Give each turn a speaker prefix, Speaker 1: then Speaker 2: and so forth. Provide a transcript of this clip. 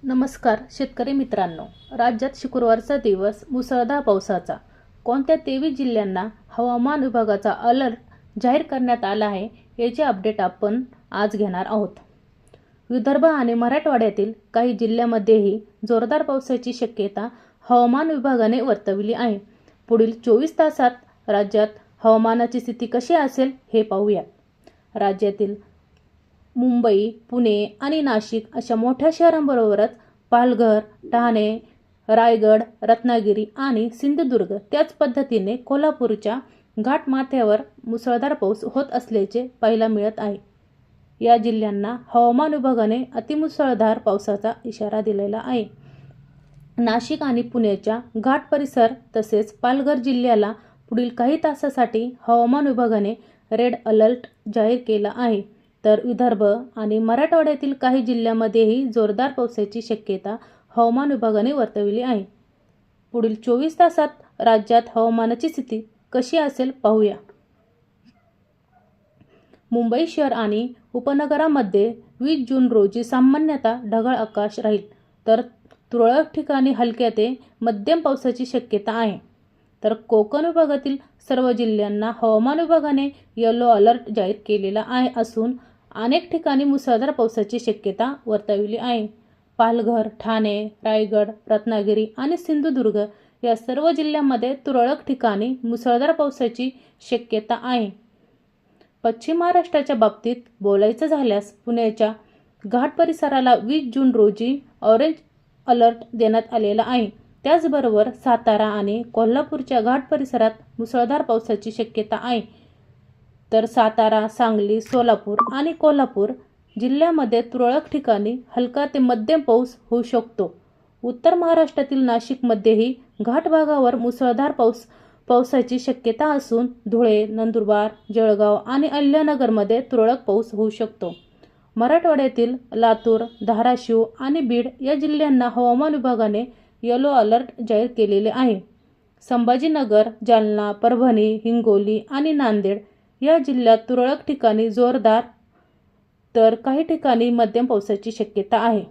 Speaker 1: नमस्कार शेतकरी मित्रांनो, राज्यात शुक्रवारचा दिवस मुसळधार पावसाचा. कोणत्या 23 जिल्ह्यांना हवामान विभागाचा अलर्ट जाहीर करण्यात आला आहे याचे अपडेट आपण आज घेणार आहोत. विदर्भ आणि मराठवाड्यातील काही जिल्ह्यांमध्येही जोरदार पावसाची शक्यता हवामान विभागाने वर्तवली आहे. पुढील 24 तासात राज्यात हवामानाची स्थिती कशी असेल हे पाहूया. राज्यातील मुंबई, पुणे आणि नाशिक अशा मोठ्या शहरांबरोबरच पालघर, ठाणे, रायगड, रत्नागिरी आणि सिंधुदुर्ग त्याच पद्धतीने कोल्हापूरच्या घाटमाथ्यावर मुसळधार पाऊस होत असल्याचे पाहायला मिळत आहे. या जिल्ह्यांना हवामान विभागाने अतिमुसळधार पावसाचा इशारा दिलेला आहे. नाशिक आणि पुण्याच्या घाट परिसर तसेच पालघर जिल्ह्याला पुढील काही तासासाठी हवामान विभागाने रेड अलर्ट जाहीर केला आहे. तर विदर्भ आणि मराठवाड्यातील काही जिल्ह्यांमध्येही जोरदार पावसाची शक्यता हवामान विभागाने वर्तवली आहे. पुढील 24 तासात राज्यात हवामानाची स्थिती कशी असेल पाहूया. मुंबई शहर आणि उपनगरामध्ये 20 जून रोजी सामान्यतः ढगाळ आकाश राहील, तर तुरळक ठिकाणी हलक्या ते मध्यम पावसाची शक्यता आहे. तर कोकण विभागातील सर्व जिल्ह्यांना हवामान विभागाने येलो अलर्ट जाहीर केलेला आहे असून अनेक ठिकाणी मुसळधार पावसाची शक्यता वर्तवली आहे. पालघर, ठाणे, रायगड, रत्नागिरी आणि सिंधुदुर्ग या सर्व जिल्ह्यांमध्ये तुरळक ठिकाणी मुसळधार पावसाची शक्यता आहे. पश्चिम महाराष्ट्राच्या बाबतीत बोलायचं झाल्यास पुण्याच्या घाट परिसराला 20 जून रोजी ऑरेंज अलर्ट देण्यात आलेला आहे. त्याचबरोबर सातारा आणि कोल्हापूरच्या घाट परिसरात मुसळधार पावसाची शक्यता आहे. तर सातारा, सांगली, सोलापूर आणि कोल्हापूर जिल्ह्यामध्ये तुरळक ठिकाणी हलका ते मध्यम पाऊस होऊ शकतो. उत्तर महाराष्ट्रातील नाशिकमध्येही घाट भागावर मुसळधार पावसाची शक्यता असून धुळे, नंदुरबार, जळगाव आणि अहिल्यानगरमध्ये तुरळक पाऊस होऊ शकतो. मराठवाड्यातील लातूर, धाराशिव आणि बीड या जिल्ह्यांना हवामान विभागाने येलो अलर्ट जाहीर केलेले आहे. संभाजीनगर, जालना, परभणी, हिंगोली आणि नांदेड या जिल्ह्यात तुरळक ठिकाणी जोरदार तर काही ठिकाणी मध्यम पावसाची शक्यता आहे.